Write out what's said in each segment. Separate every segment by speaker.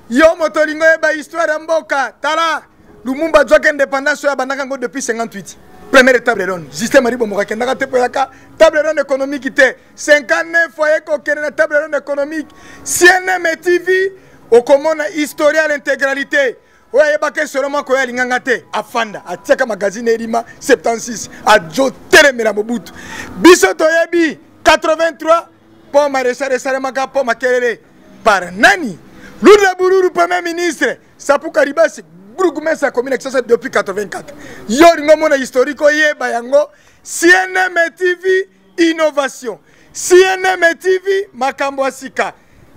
Speaker 1: Yo motolingo ba histoire ya mboka. Tala. Lumumba Djouak indépendance ya bandaka ngo depuis 58. Première table ronde. Système Maribo Moka Kendaka Tepoyaka. Table ronde économique te. 59 foyers kokene na table ronde économique. CNN et TV. Okomona historia l'intégralité. Oye bake seulement ko ya linganga te. Afanda. Atiaka magazine Erima 76. Adjo Telemera Mobutu. Biso toyebi 83. Pour Maréchal Salemaka pour Makelele. Par Nani. Lourdes Bourou, Premier ministre. Sapou Karibasi. Gougoumé sa commune depuis 84. Yoringo mona historico ye bayango. CNM TV innovation. CNM TV Makambo Asika.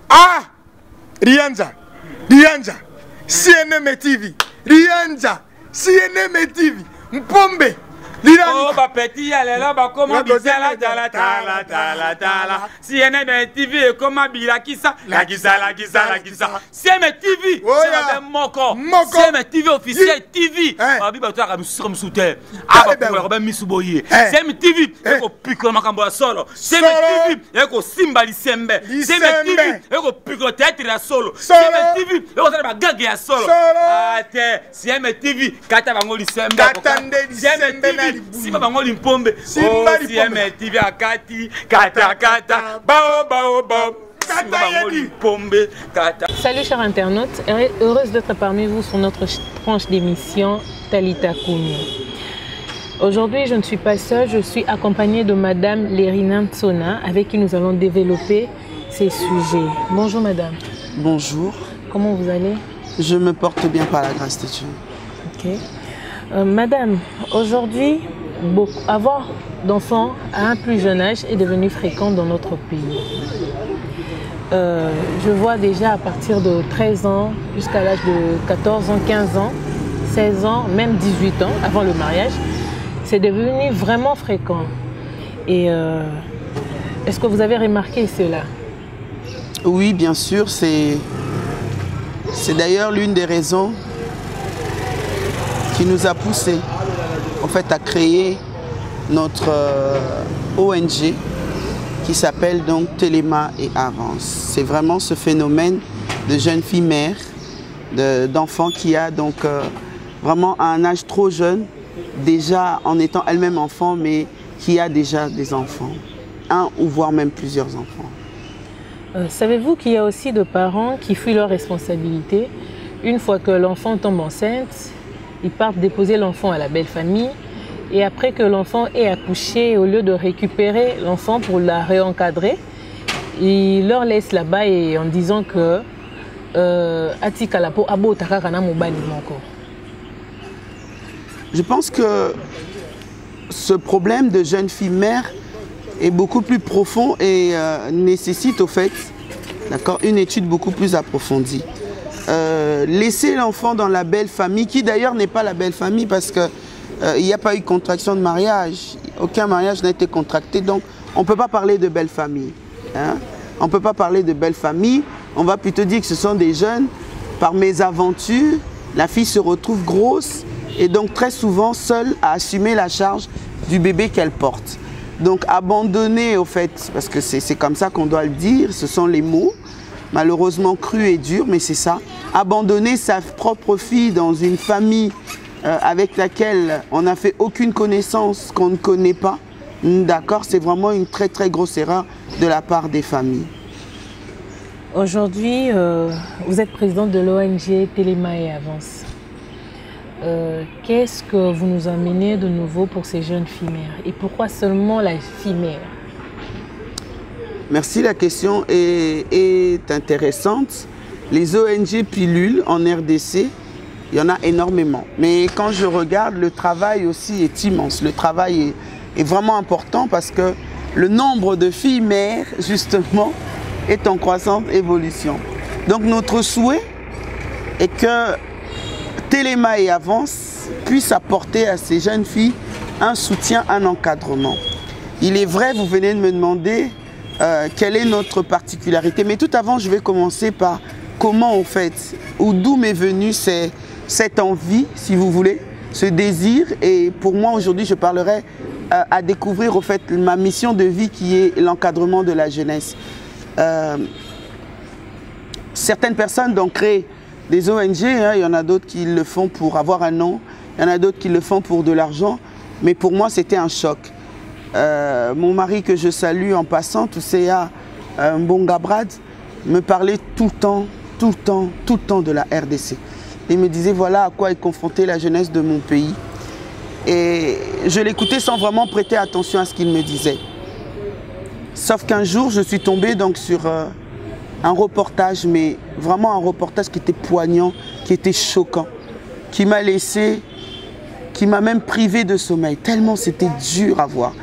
Speaker 1: Ah! Rianja. CNM TV. Rianja. CNM TV. Mpombe.
Speaker 2: Oh, bah petit, elle est là, bah comment bizala, tala. CNN TV, comment bilakisa, la gisa. CNN TV, c'est un moko. CNN TV officiel TV. Ah, biba toi, comme soutien. Ah, bah pour le misuboye. CNN TV, il faut piquer le macambo solo. CNN TV, il faut simbali sembe. CNN TV, il faut piquer le théâtre la solo. CNN TV, il faut faire la gague à solo. Ah, CNN TV, kata bangoli sembe. CNN TV. Si maman limpombe, oh si TV akati, kata, bao.
Speaker 3: Salut chers internautes, heureuse d'être parmi vous sur notre tranche d'émission Talita Kumi. Aujourd'hui je ne suis pas seule, je suis accompagnée de Madame Lerina Ntsona avec qui nous allons développer ces sujets. Bonjour Madame.
Speaker 4: Bonjour.
Speaker 3: Comment vous allez?
Speaker 4: Je me porte bien par la grâce de Dieu.
Speaker 3: Ok. Madame, aujourd'hui, avoir d'enfants à un plus jeune âge est devenu fréquent dans notre pays. Je vois déjà à partir de 13 ans jusqu'à l'âge de 14 ans, 15 ans, 16 ans, même 18 ans, avant le mariage, c'est devenu vraiment fréquent. Et est-ce que vous avez remarqué cela?
Speaker 4: Oui, bien sûr, c'est d'ailleurs l'une des raisons qui nous a poussé en fait à créer notre ONG qui s'appelle donc Téléma et Avance. C'est vraiment ce phénomène de jeunes filles mères, d'enfants qui a donc vraiment à un âge trop jeune, déjà en étant elle-même enfant, mais qui a déjà des enfants, un ou voire même plusieurs enfants.
Speaker 3: Savez-vous qu'il y a aussi de parents qui fuient leurs responsabilités une fois que l'enfant tombe enceinte? Ils partent déposer l'enfant à la belle famille et après que l'enfant ait accouché, au lieu de récupérer l'enfant pour la réencadrer, ils leur laissent là-bas et en disant que
Speaker 4: je pense que ce problème de jeune fille mère est beaucoup plus profond et nécessite au fait une étude beaucoup plus approfondie. Laisser l'enfant dans la belle famille, qui d'ailleurs n'est pas la belle famille parce qu'il n'y a pas eu contraction de mariage, aucun mariage n'a été contracté, donc on ne peut pas parler de belle famille. Hein? On ne peut pas parler de belle famille, on va plutôt dire que ce sont des jeunes, par mésaventure, la fille se retrouve grosse et donc très souvent seule à assumer la charge du bébé qu'elle porte. Donc abandonner au fait, parce que c'est comme ça qu'on doit le dire, ce sont les mots, malheureusement cru et dur, mais c'est ça. Abandonner sa propre fille dans une famille avec laquelle on n'a fait aucune connaissance, qu'on ne connaît pas, d'accord, c'est vraiment une très très grosse erreur de la part des familles.
Speaker 3: Aujourd'hui, vous êtes présidente de l'ONG Téléma et Avance. Qu'est-ce que vous nous amenez de nouveau pour ces jeunes filles mères? Et pourquoi seulement la fille mère?
Speaker 4: Merci, la question est intéressante. Les ONG pilules en RDC, il y en a énormément. Mais quand je regarde, le travail aussi est immense. Le travail est vraiment important parce que le nombre de filles mères, justement, est en croissante évolution. Donc notre souhait est que Téléma et Avance puissent apporter à ces jeunes filles un soutien, un encadrement. Il est vrai, vous venez de me demander quelle est notre particularité. Mais tout avant, je vais commencer par comment on fait, ou d'où m'est venue cette envie, si vous voulez, ce désir. Et pour moi, aujourd'hui, je parlerai à découvrir au fait ma mission de vie qui est l'encadrement de la jeunesse. Certaines personnes donc créent des ONG, hein, il y en a d'autres qui le font pour avoir un nom, il y en a d'autres qui le font pour de l'argent, mais pour moi c'était un choc. Mon mari que je salue en passant, Tousséa Mbongabrad, me parlait tout le temps de la RDC. Il me disait voilà à quoi est confrontée la jeunesse de mon pays. Et je l'écoutais sans vraiment prêter attention à ce qu'il me disait. Sauf qu'un jour, je suis tombée donc sur un reportage, mais vraiment un reportage qui était poignant, qui était choquant, qui m'a laissé, qui m'a même privé de sommeil, tellement c'était dur à voir.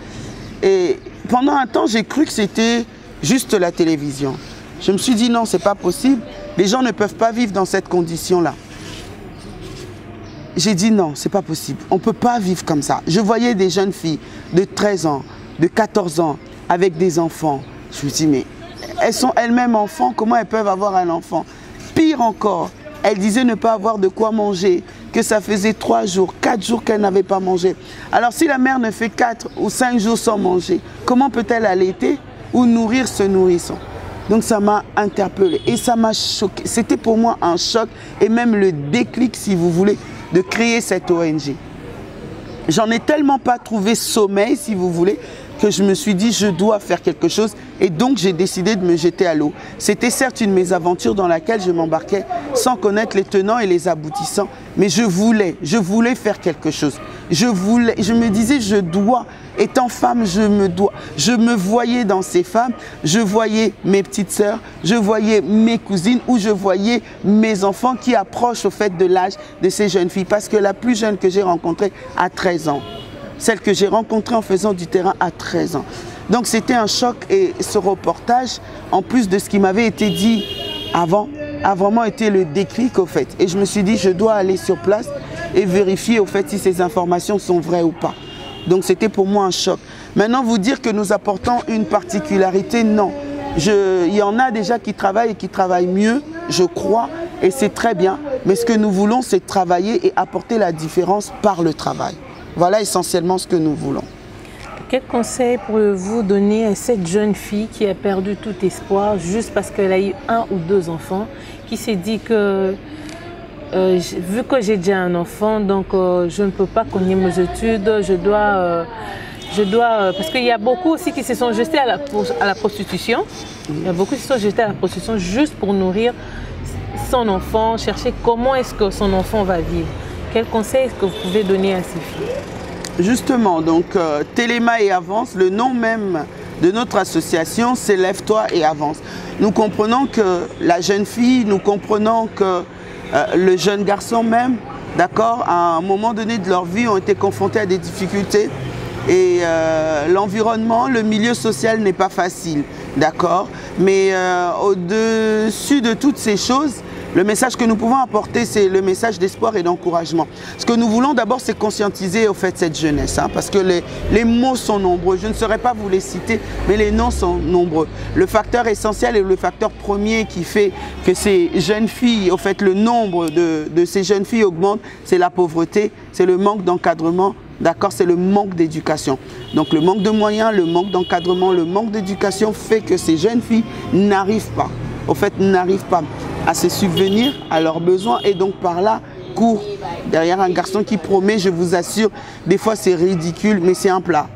Speaker 4: Et pendant un temps, j'ai cru que c'était juste la télévision. Je me suis dit non, c'est pas possible, les gens ne peuvent pas vivre dans cette condition-là. J'ai dit non, c'est pas possible, on ne peut pas vivre comme ça. Je voyais des jeunes filles de 13 ans, de 14 ans, avec des enfants. Je me suis dit mais elles sont elles-mêmes enfants, comment elles peuvent avoir un enfant? Pire encore, elles disaient ne pas avoir de quoi manger, que ça faisait 3 jours, 4 jours qu'elles n'avaient pas mangé. Alors si la mère ne fait 4 ou 5 jours sans manger, comment peut-elle allaiter ou nourrir ce nourrisson? Donc ça m'a interpellée et ça m'a choqué. C'était pour moi un choc et même le déclic, si vous voulez, de créer cette ONG. J'en ai tellement pas trouvé sommeil, si vous voulez, que je me suis dit je dois faire quelque chose et donc j'ai décidé de me jeter à l'eau. C'était certes une mésaventure dans laquelle je m'embarquais sans connaître les tenants et les aboutissants, mais je voulais faire quelque chose. Je me disais je dois, étant femme je me dois. Je me voyais dans ces femmes, je voyais mes petites sœurs, je voyais mes cousines ou je voyais mes enfants qui approchent au fait de l'âge de ces jeunes filles parce que la plus jeune que j'ai rencontrée a 13 ans. Celle que j'ai rencontrée en faisant du terrain à 13 ans. Donc c'était un choc et ce reportage, en plus de ce qui m'avait été dit avant, a vraiment été le déclic au fait. Et je me suis dit, je dois aller sur place et vérifier au fait si ces informations sont vraies ou pas. Donc c'était pour moi un choc. Maintenant, vous dire que nous apportons une particularité, non. Il y en a déjà qui travaillent et qui travaillent mieux, je crois, et c'est très bien. Mais ce que nous voulons, c'est travailler et apporter la différence par le travail. Voilà essentiellement ce que nous voulons.
Speaker 3: Quel conseil pourriez-vous donner à cette jeune fille qui a perdu tout espoir juste parce qu'elle a eu 1 ou 2 enfants, qui s'est dit que vu que j'ai déjà un enfant, donc je ne peux pas continuer mes études, je dois parce qu'il y a beaucoup aussi qui se sont jetés à la prostitution. Il y a beaucoup qui se sont jetés à la prostitution juste pour nourrir son enfant, chercher comment est-ce que son enfant va vivre. Quel conseil est-ce que vous pouvez donner à ces filles?
Speaker 4: Justement, donc Téléma et Avance, le nom même de notre association, c'est Lève-toi et Avance. Nous comprenons que la jeune fille, nous comprenons que le jeune garçon même, d'accord, à un moment donné de leur vie, ont été confrontés à des difficultés et l'environnement, le milieu social n'est pas facile, d'accord. Mais au-dessus de toutes ces choses, le message que nous pouvons apporter, c'est le message d'espoir et d'encouragement. Ce que nous voulons d'abord, c'est conscientiser au fait cette jeunesse, hein, parce que les mots sont nombreux. Je ne saurais pas vous les citer, mais les noms sont nombreux. Le facteur essentiel et le facteur premier qui fait que ces jeunes filles, au fait, le nombre de ces jeunes filles augmente, c'est la pauvreté, c'est le manque d'encadrement. D'accord, c'est le manque d'éducation. Donc le manque de moyens, le manque d'encadrement, le manque d'éducation fait que ces jeunes filles n'arrivent pas, au fait, n'arrivent pas à se subvenir à leurs besoins et donc par là courent derrière un garçon qui promet, je vous assure, des fois c'est ridicule mais c'est un plat.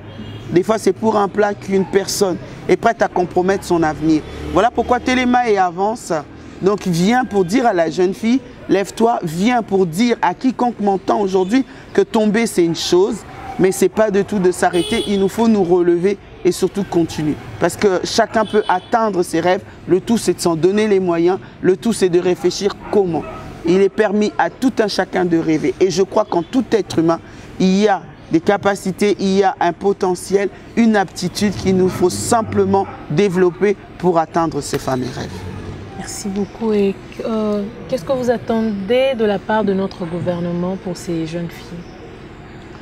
Speaker 4: Des fois c'est pour un plat qu'une personne est prête à compromettre son avenir. Voilà pourquoi Téléma et Avance donc vient pour dire à la jeune fille, lève-toi, vient pour dire à quiconque m'entend aujourd'hui que tomber c'est une chose, mais c'est pas du tout de s'arrêter, il nous faut nous relever et surtout continuer. Parce que chacun peut atteindre ses rêves, le tout c'est de s'en donner les moyens, le tout c'est de réfléchir comment. Il est permis à tout un chacun de rêver et je crois qu'en tout être humain, il y a des capacités, il y a un potentiel, une aptitude qu'il nous faut simplement développer pour atteindre ces fameux rêves.
Speaker 3: Merci beaucoup. Et qu'est-ce que vous attendez de la part de notre gouvernement pour ces jeunes filles?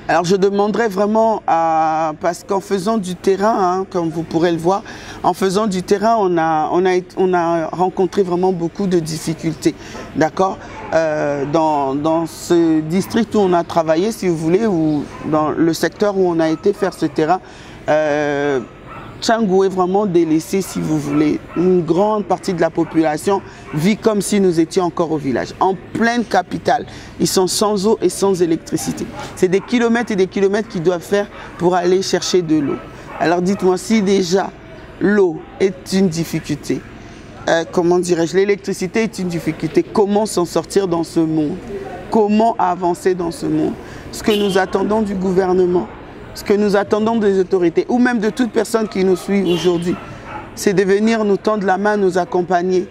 Speaker 4: Alors je demanderais vraiment, parce qu'en faisant du terrain, hein, comme vous pourrez le voir, en faisant du terrain, on a rencontré vraiment beaucoup de difficultés, d'accord, dans ce district où on a travaillé, si vous voulez, ou dans le secteur où on a été faire ce terrain, Tchangou est vraiment délaissé, si vous voulez. Une grande partie de la population vit comme si nous étions encore au village. En pleine capitale, ils sont sans eau et sans électricité. C'est des kilomètres et des kilomètres qu'ils doivent faire pour aller chercher de l'eau. Alors dites-moi, si déjà l'eau est une difficulté, comment dirais-je, l'électricité est une difficulté, comment s'en sortir dans ce monde? Comment avancer dans ce monde? Ce que nous attendons du gouvernement, ce que nous attendons des autorités, ou même de toute personne qui nous suit aujourd'hui, c'est de venir nous tendre la main, nous accompagner,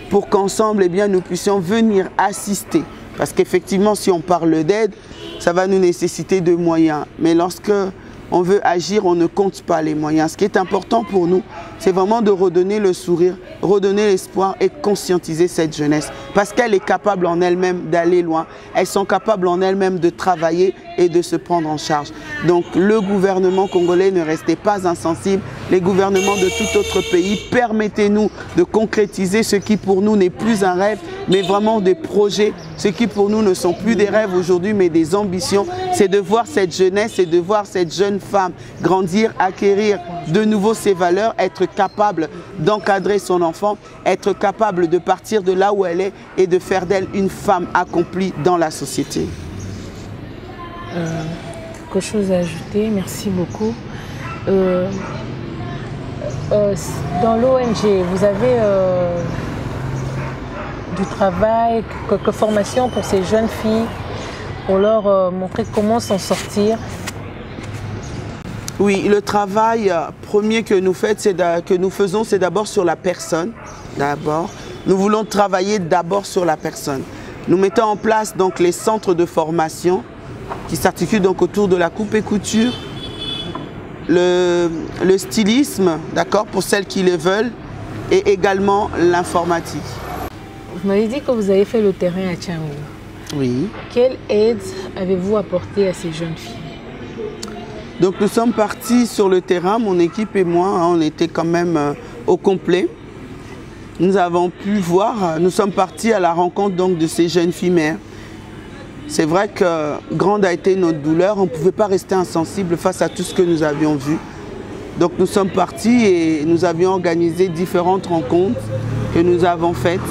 Speaker 4: pour qu'ensemble, eh bien, nous puissions venir assister. Parce qu'effectivement, si on parle d'aide, ça va nous nécessiter de moyens. Mais lorsque on veut agir, on ne compte pas les moyens. Ce qui est important pour nous, c'est vraiment de redonner le sourire, redonner l'espoir et conscientiser cette jeunesse. Parce qu'elle est capable en elle-même d'aller loin. Elles sont capables en elles-mêmes de travailler et de se prendre en charge. Donc le gouvernement congolais, ne restez pas insensible. Les gouvernements de tout autre pays, permettez-nous de concrétiser ce qui pour nous n'est plus un rêve, mais vraiment des projets. Ce qui pour nous ne sont plus des rêves aujourd'hui, mais des ambitions. C'est de voir cette jeunesse et de voir cette jeune femme grandir, acquérir de nouveau ses valeurs, être capable d'encadrer son enfant, être capable de partir de là où elle est et de faire d'elle une femme accomplie dans la société.
Speaker 3: Quelque chose à ajouter, merci beaucoup. Dans l'ONG, vous avez du travail, quelques formations pour ces jeunes filles, pour leur montrer comment s'en sortir?
Speaker 4: Oui, le travail premier que nous faisons, c'est d'abord sur la personne. D'abord, nous voulons travailler d'abord sur la personne. Nous mettons en place donc les centres de formation qui s'articulent donc autour de la coupe et couture, le stylisme, d'accord, pour celles qui le veulent, et également l'informatique.
Speaker 3: Vous m'avez dit que vous avez fait le terrain à Tchangou.
Speaker 4: Oui.
Speaker 3: Quelle aide avez-vous apporté à ces jeunes filles?
Speaker 4: Donc nous sommes partis sur le terrain, mon équipe et moi, on était quand même au complet. Nous avons pu voir, nous sommes partis à la rencontre donc de ces jeunes filles mères. C'est vrai que grande a été notre douleur, on ne pouvait pas rester insensible face à tout ce que nous avions vu. Donc nous sommes partis et nous avions organisé différentes rencontres que nous avons faites.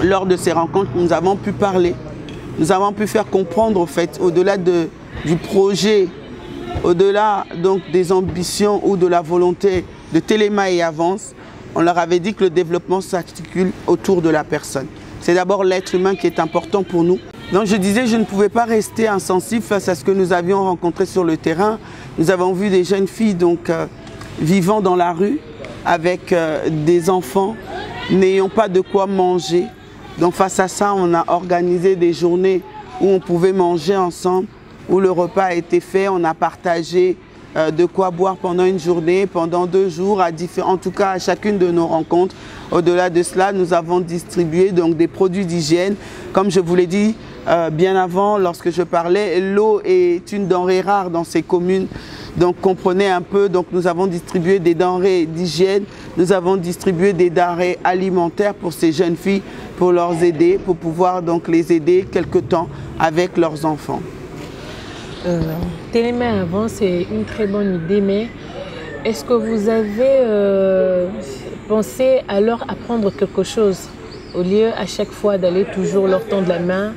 Speaker 4: Lors de ces rencontres, nous avons pu parler, nous avons pu faire comprendre au fait, au-delà du projet, au-delà donc des ambitions ou de la volonté de Téléma et Avance, on leur avait dit que le développement s'articule autour de la personne. C'est d'abord l'être humain qui est important pour nous. Donc je disais, je ne pouvais pas rester insensible face à ce que nous avions rencontré sur le terrain. Nous avons vu des jeunes filles donc, vivant dans la rue avec des enfants n'ayant pas de quoi manger. Donc face à ça, on a organisé des journées où on pouvait manger ensemble, où le repas a été fait, on a partagé de quoi boire pendant une journée, pendant 2 jours, en tout cas à chacune de nos rencontres. Au-delà de cela, nous avons distribué donc, des produits d'hygiène. Comme je vous l'ai dit bien avant, lorsque je parlais, l'eau est une denrée rare dans ces communes. Donc comprenez un peu, donc, nous avons distribué des denrées d'hygiène, nous avons distribué des denrées alimentaires pour ces jeunes filles, pour leur aider, pour pouvoir donc, les aider quelque temps avec leurs enfants.
Speaker 3: Téléma avant, c'est une très bonne idée, mais est-ce que vous avez pensé à leur apprendre quelque chose? Au lieu à chaque fois d'aller toujours leur tendre la main,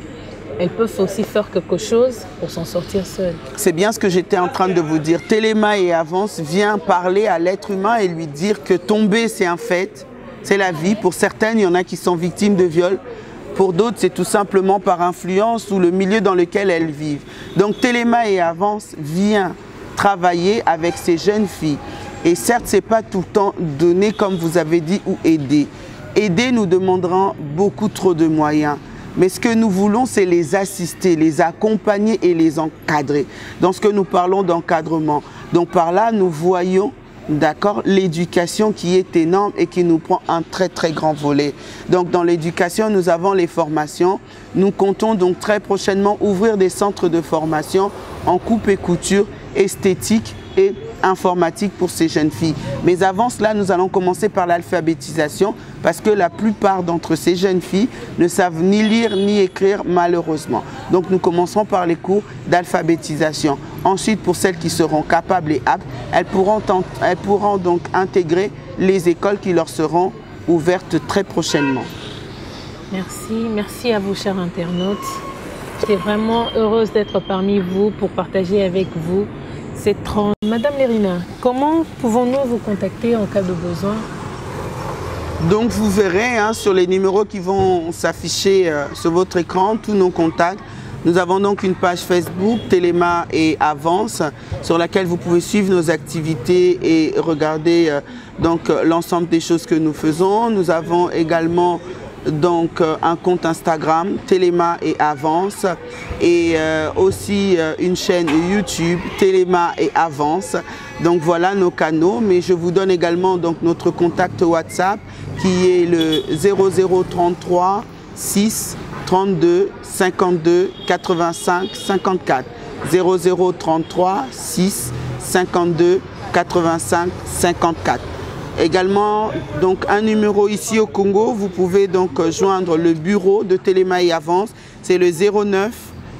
Speaker 3: elles peuvent aussi faire quelque chose pour s'en sortir seules. C'est
Speaker 4: bien ce que j'étais en train de vous dire. Téléma et Avance vient parler à l'être humain et lui dire que tomber c'est un fait, c'est la vie. Pour certaines, il y en a qui sont victimes de viol. Pour d'autres, c'est tout simplement par influence ou le milieu dans lequel elles vivent. Donc Téléma et Avance vient travailler avec ces jeunes filles. Et certes, ce n'est pas tout le temps donner comme vous avez dit ou aider. Aider nous demandera beaucoup trop de moyens. Mais ce que nous voulons, c'est les assister, les accompagner et les encadrer. Dans ce que nous parlons d'encadrement. Donc par là, nous voyons d'accord, l'éducation qui est énorme et qui nous prend un très très grand volet. Donc dans l'éducation, nous avons les formations. Nous comptons donc très prochainement ouvrir des centres de formation en coupe et couture, esthétique et informatique pour ces jeunes filles. Mais avant cela, nous allons commencer par l'alphabétisation parce que la plupart d'entre ces jeunes filles ne savent ni lire ni écrire malheureusement. Donc nous commencerons par les cours d'alphabétisation. Ensuite, pour celles qui seront capables et aptes, elles pourront donc intégrer les écoles qui leur seront ouvertes très prochainement.
Speaker 3: Merci à vous, chers internautes. J'étais vraiment heureuse d'être parmi vous pour partager avec vous cette tranche. Madame Lerina, comment pouvons-nous vous contacter en cas de besoin?
Speaker 4: Donc vous verrez sur les numéros qui vont s'afficher sur votre écran, tous nos contacts. Nous avons donc une page Facebook, Téléma et Avance, sur laquelle vous pouvez suivre nos activités et regarder donc l'ensemble des choses que nous faisons. Nous avons également donc un compte Instagram, Téléma et Avance, et aussi une chaîne YouTube, Téléma et Avance. Donc voilà nos canaux, mais je vous donne également donc notre contact WhatsApp qui est le 0033 6 32 52 85 54. 0033 6 52 85 54. Également, donc un numéro ici au Congo, vous pouvez donc joindre le bureau de Téléma et Avance, c'est le 09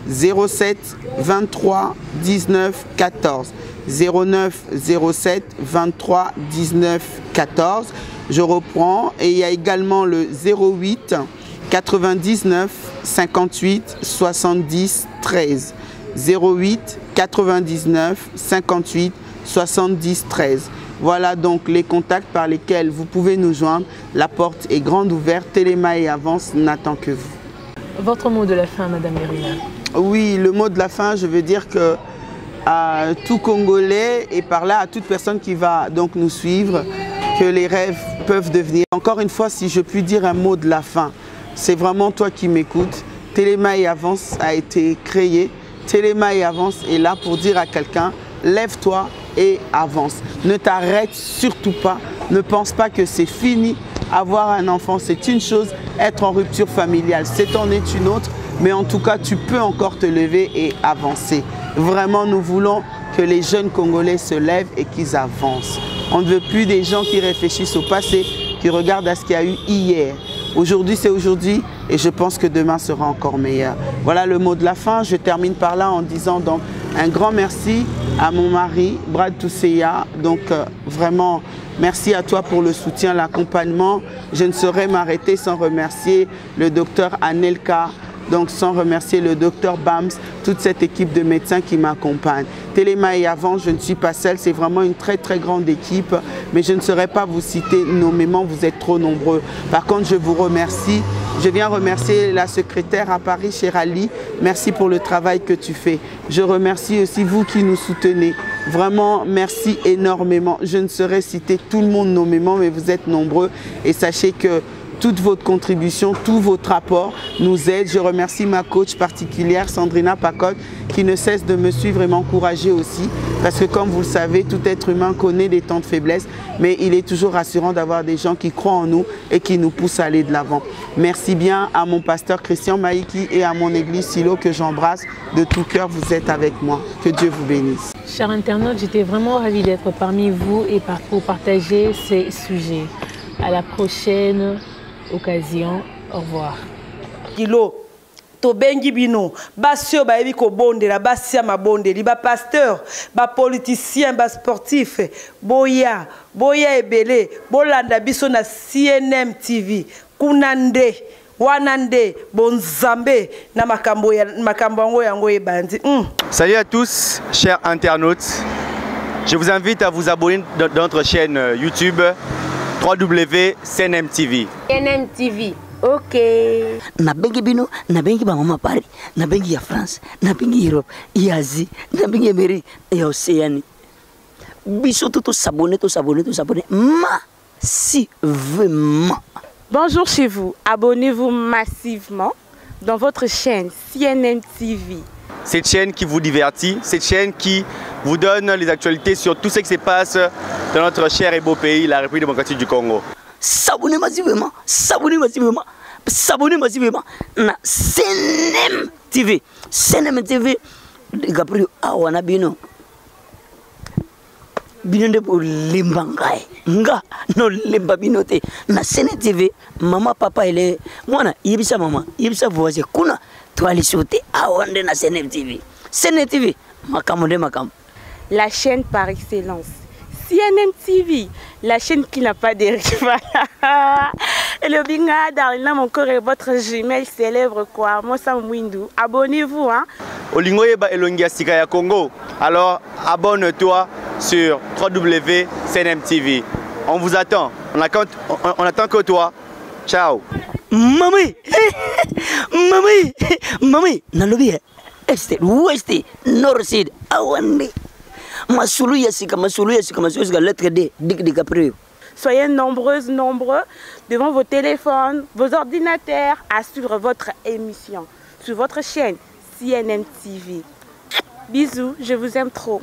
Speaker 4: 07 23 19 14. 09 07 23 19 14. Je reprends, et il y a également le 08 99 58 70 13. 08 99 58 70 13. Voilà donc les contacts par lesquels vous pouvez nous joindre. La porte est grande ouverte. Téléma et Avance n'attend que vous.
Speaker 3: Votre mot de la fin, Madame Lerina.
Speaker 4: Oui, le mot de la fin, je veux dire que à tout Congolais et par là à toute personne qui va donc nous suivre, que les rêves peuvent devenir. Encore une fois, si je puis dire un mot de la fin, c'est vraiment toi qui m'écoutes. Téléma et Avance a été créé. Téléma et Avance est là pour dire à quelqu'un, lève-toi et avance. Ne t'arrête surtout pas. Ne pense pas que c'est fini. Avoir un enfant, c'est une chose. Être en rupture familiale, c'est en est une autre. Mais en tout cas, tu peux encore te lever et avancer. Vraiment, nous voulons que les jeunes Congolais se lèvent et qu'ils avancent. On ne veut plus des gens qui réfléchissent au passé, qui regardent à ce qu'il y a eu hier. Aujourd'hui, c'est aujourd'hui et je pense que demain sera encore meilleur. Voilà le mot de la fin. Je termine par là en disant donc un grand merci à mon mari, Brad Tousseya. Donc vraiment, merci à toi pour le soutien, l'accompagnement. Je ne saurais m'arrêter sans remercier le docteur Anelka, donc sans remercier le docteur Bams, toute cette équipe de médecins qui m'accompagne. Téléma et Avance, je ne suis pas seule, c'est vraiment une très très grande équipe, mais je ne saurais pas vous citer nommément, vous êtes trop nombreux. Par contre, je vous remercie. Je viens remercier la secrétaire à Paris, Chérali. Merci pour le travail que tu fais. Je remercie aussi vous qui nous soutenez. Vraiment, merci énormément. Je ne saurais citer tout le monde nommément, mais vous êtes nombreux. Et sachez que toute votre contribution, tout votre apport nous aide. Je remercie ma coach particulière, Sandrina Pacotte, qui ne cesse de me suivre et m'encourager aussi. Parce que comme vous le savez, tout être humain connaît des temps de faiblesse, mais il est toujours rassurant d'avoir des gens qui croient en nous et qui nous poussent à aller de l'avant. Merci bien à mon pasteur Christian Maïki et à mon église Silo que j'embrasse. De tout cœur, vous êtes avec moi. Que Dieu vous bénisse.
Speaker 3: Chers internautes, j'étais vraiment ravie d'être parmi vous et pour partager ces sujets. À la prochaine occasion. Au revoir.
Speaker 5: Kilo tobengi bino basio bayebi ko bondela basia mabondeli ba pasteur ba politicien ba sportif boya ebele bolanda biso na CNM TV kunande wanande bonzambe na makambo yango ebandi.
Speaker 6: Salut à tous chers internautes. Je vous invite à vous abonner dans notre chaîne YouTube www.CNM TV.
Speaker 7: CNM TV. Ok.
Speaker 8: Na bengi bino, na bengi ba mama Paris, na bengi ya France, na bengi Europe, ya Asie, na bengi Amérique et Océanie. Biso tout s'abonner, massivement.
Speaker 7: Bonjour chez vous. Abonnez-vous massivement dans votre chaîne CNM TV.
Speaker 6: Cette chaîne qui vous divertit, cette chaîne qui vous donne les actualités sur tout ce qui se passe dans notre cher et beau pays, la République démocratique du Congo.
Speaker 8: S'abonnez massivement na CNM TV. CNM TV, Gabriel Awanabino. bino nde bolemba ngai nga nolemba bino te na Sene TV mama papa ele mwana yebisa mama yebisa voisin kuna toalisi te awa nde na Sene TV makambo nde makambo.
Speaker 7: La chaîne par excellence. CNN TV, la chaîne qui n'a pas de rival. Et le binga Darlina, mon corps et votre jumelle célèbre quoi. Moi, ça m'ouindou. Abonnez-vous, hein.
Speaker 6: Olingoyeba Elongia Sikaya Congo. Alors, abonne-toi sur www.cnmtv. On vous attend. On attend que toi. Ciao.
Speaker 8: Mami, nalobi este, oueste, nord, sud, awande. Masulu yasika, lettre D, dik après.
Speaker 7: Soyez nombreuses, nombreux devant vos téléphones, vos ordinateurs à suivre votre émission sur votre chaîne CNN TV. Bisous, je vous aime trop.